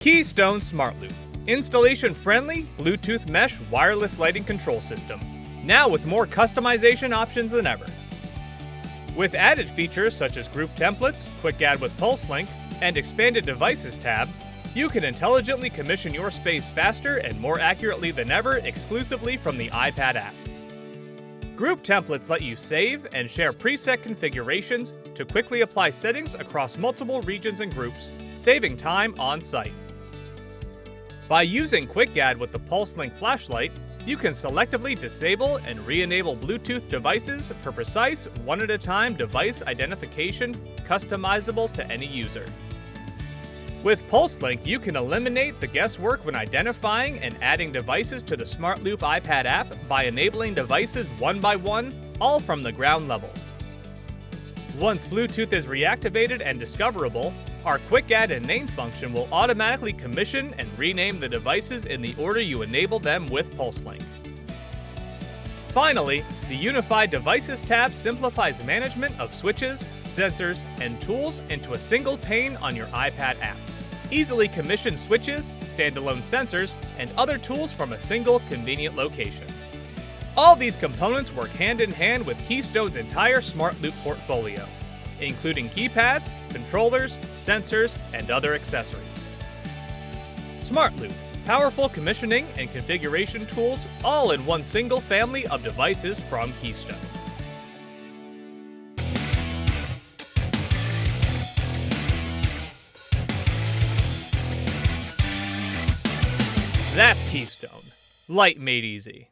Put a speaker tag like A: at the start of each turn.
A: Keystone SmartLoop, installation-friendly Bluetooth mesh wireless lighting control system, now with more customization options than ever. With added features such as group templates, quick add with PulseLINK, and expanded devices tab, you can intelligently commission your space faster and more accurately than ever exclusively from the iPad app. Group templates let you save and share preset configurations to quickly apply settings across multiple regions and groups, saving time on site. By using Quick Add with the PulseLINK flashlight, you can selectively disable and re-enable Bluetooth devices for precise, one-at-a-time device identification customizable to any user. With PulseLINK, you can eliminate the guesswork when identifying and adding devices to the SmartLoop iPad app by enabling devices one by one, all from the ground level. Once Bluetooth is reactivated and discoverable, our Quick Add and Name function will automatically commission and rename the devices in the order you enable them with PulseLINK. Finally, the Unified Devices tab simplifies management of switches, sensors, and tools into a single pane on your iPad app. Easily commission switches, standalone sensors, and other tools from a single convenient location. All these components work hand in hand with Keystone's entire SmartLoop portfolio, including keypads, controllers, sensors, and other accessories. SmartLoop, powerful commissioning and configuration tools all in one single family of devices from Keystone. That's Keystone. Light made easy.